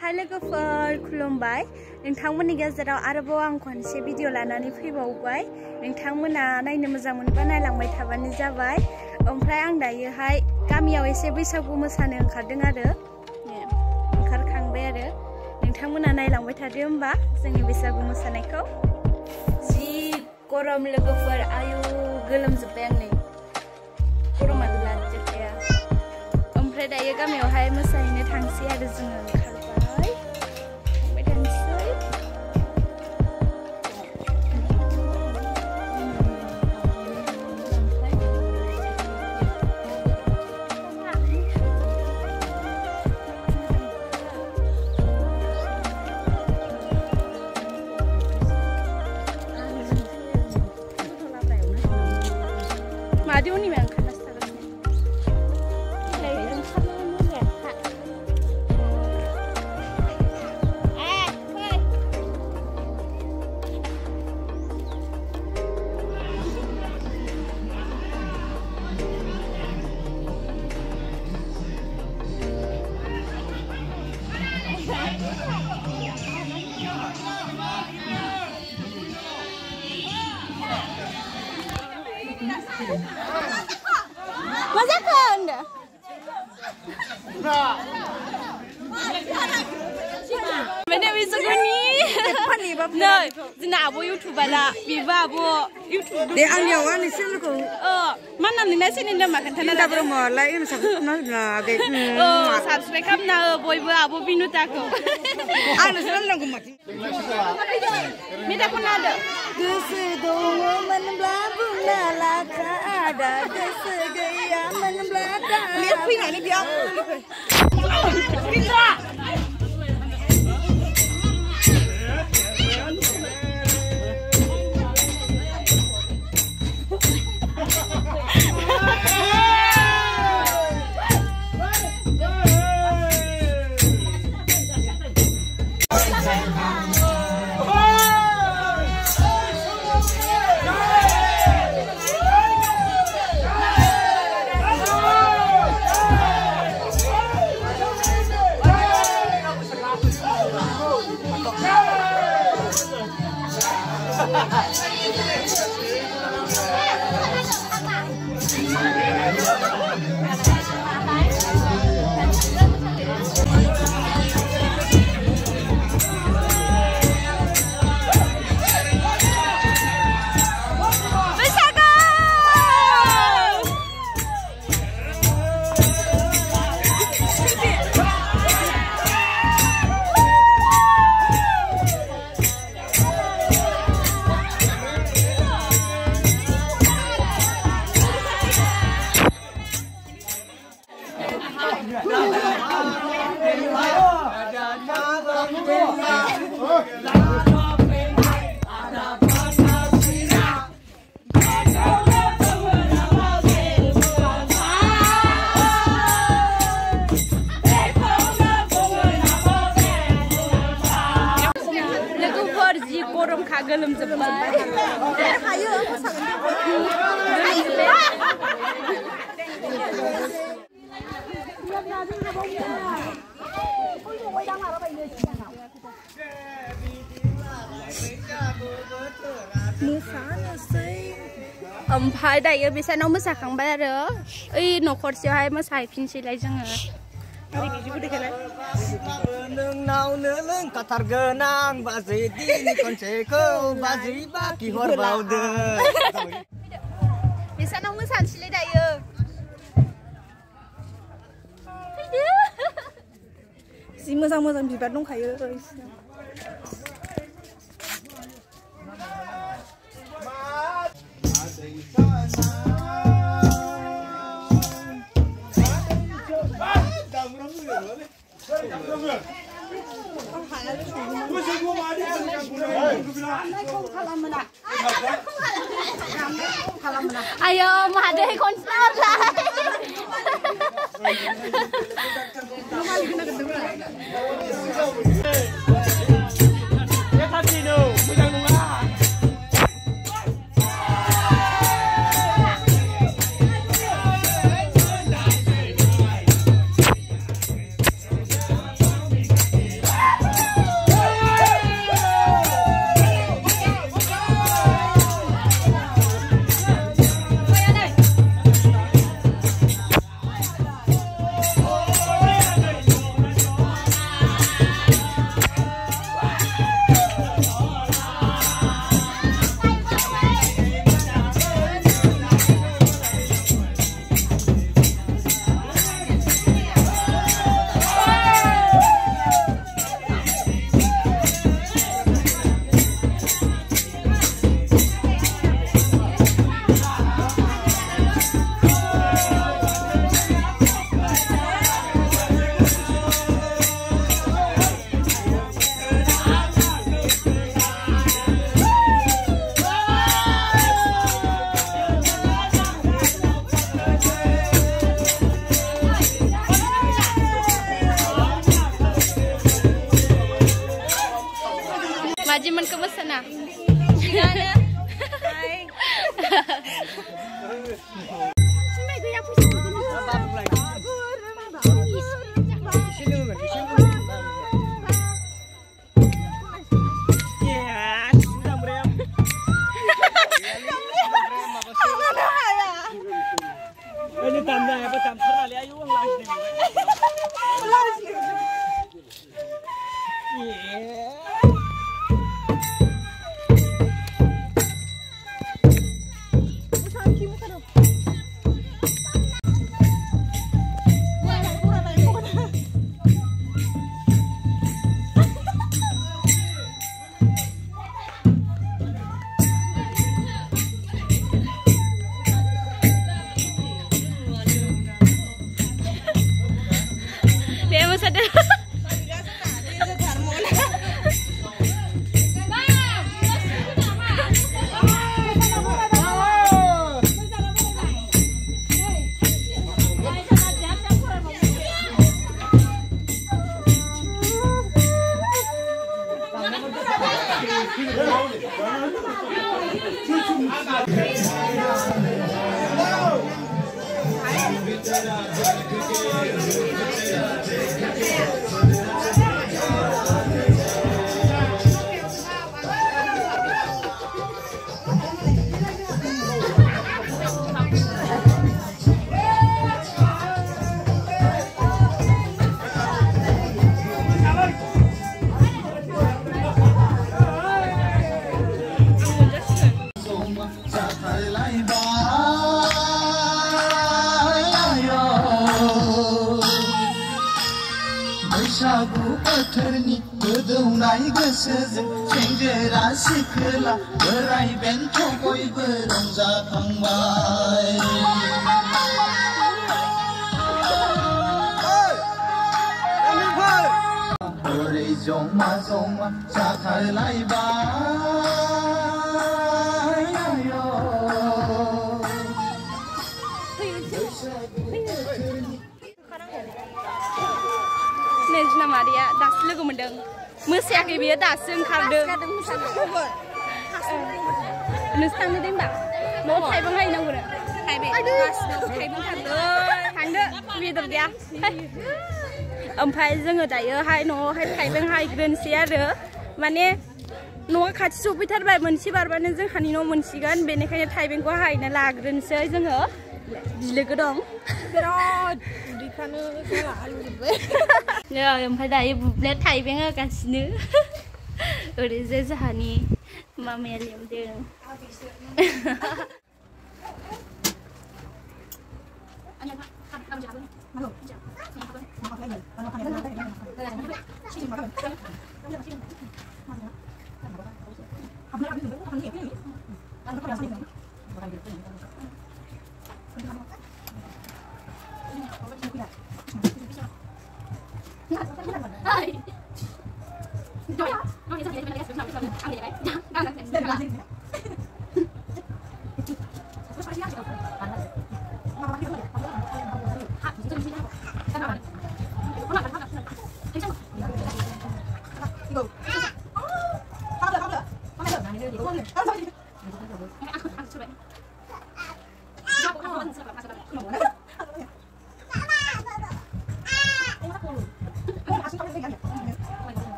Hai लोगोफोर खुलुमबाय नोंथांमोननि गेजेराव आरोबाव आं खनसे भिडिअ लानानै फैबावबाय नोंथांमोना नायनो मोजां मोनबा नायलांबाय थाबानो जाबाय ओमफ्राय आं दायोहाय गामियाव एसे बैसागु मोसानो ओंखारदों आरो ओंखारखांबाय आरो नोंथांमोना नायलांबाय थादो होमबा जोंनि बैसागु मोसानायखौ जि गरम लोगोफोर आयु गोलोमजोब्बाय आं नै गरमा लाजोबखाया ओमफ्राय दायो गामियावहाय मोसाहैनो थांसै आरो जोङो Mati ini memang keras terus. Masa kan? Mana bisa gini? No, zina abu YouTube lah, biba abu YouTube. Dia angin awan ni sih lu. Mana ni nasi ni dah makan tanah. Kita berumur lah, ini subscribe nak deh. Subscribe kam na boy abu binu tako. Anu sih lu mati. Minta pun ada. Kesedongo menembelabung lalaka ada kesegaya menembelabung. Lihat punya ni dia. Indra. Korom kagelum jebay. Ayo ओमफ्राय दायो बिसानाव मोसाखांबाय आरो ओइ न'खरसेयावहाय मोसाहैफिनसैलाय जोङो नोंनावनो लोंखाथारगोन आं बाजै दिनै खनसेखौ बाजै बाखि हरबावदो बिसानाव मोसानोसैलाय दायो जि मोजां मोजां बिबार दंखायो Ayo, mahadai konser lah. teman-temanku mesena. Gimana? Hai. Sampai gue ya pusing. Ini tanda apa tanda kali ayo uang lagi. बैसागु बोथोरनि गोदौनाय गोसोजों सेंग्रा सिख्ला बोराय बेन्थ बयबो रंजाखांबाय बोरै जमा जमा जाथारलायबाय Nejna Maria dasu logo mendeng. Mosayakhै biyo dasu ओंखारदों. Nोंसो थांनो दे होमबा? न'आव थाइबें हायनांगौनो. थाइबें थांदो बेदर गैया. ओमफ्राय जोङो दायोहाय न'आवहाय थाइबें हायग्रोनोसै आरो माने न'आ खाथि सफैथारबाय मोनसे बारबानो जोंहानि न' मोनसिगोन बेनिखायनो थाइबेंखौ हायना लाग्रोनोसै जोङो बिलोगो दं बिराद उदैफ्रानो जाला आलुजोब्बाय ओमफ्राय दायो बुब्लिया थाइबें होगासिनो ओरैजाय जोंहानि मामाया लेमदों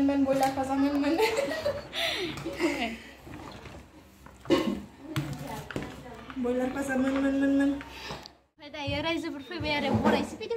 Men bola pasang men. Boiler pasang men. Dayo रायजोफोर फैबाय आरो बरायसो फैदो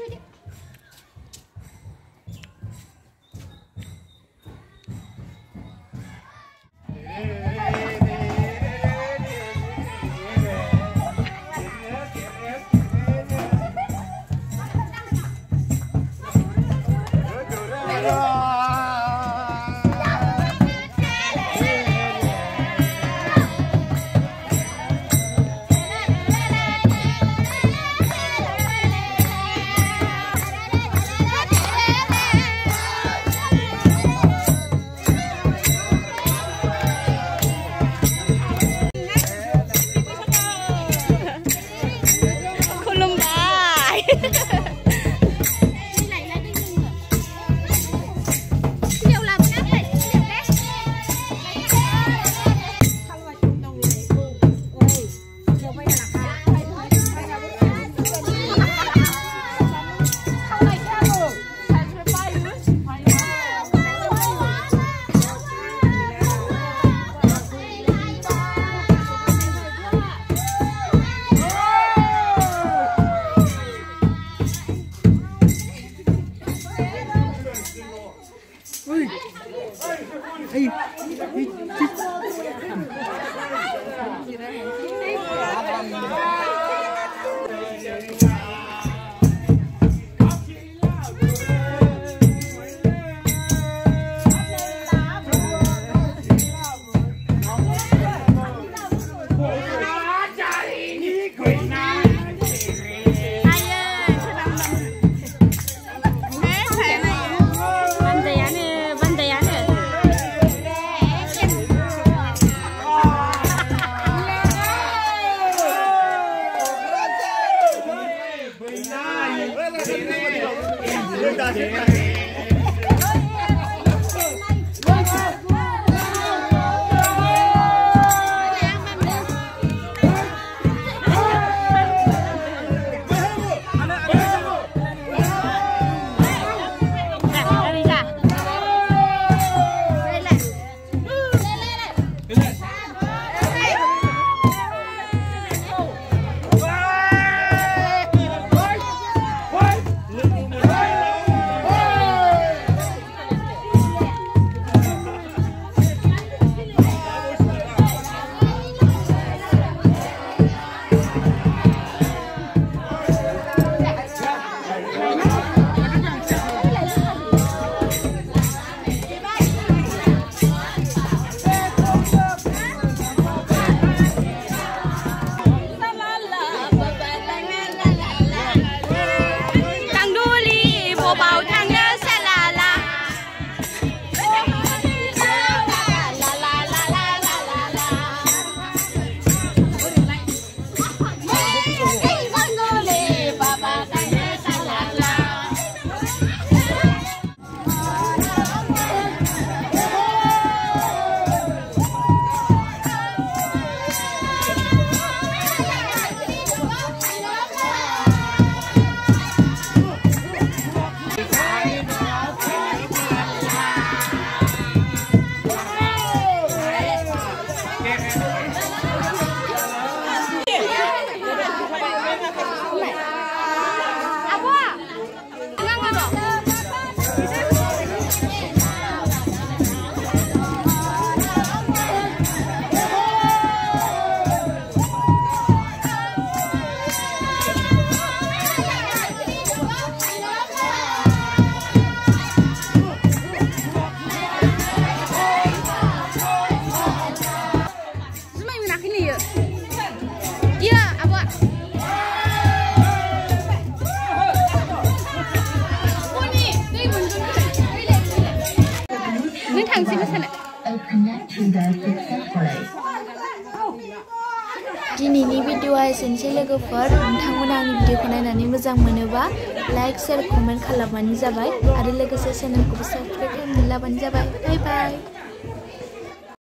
दिनैनि भिडिअआ एसेनोसै लोगोफोर नोंथांमोना आंनि भिडिअखौ नायनानै मोजां मोनोबा लाइक शेयार कमेन्ट खालामबानो जाबाय आरो लोगोसे चेनेलखौबो साबस्क्राइब खालामनानै लाबानो जाबाय बाय बाय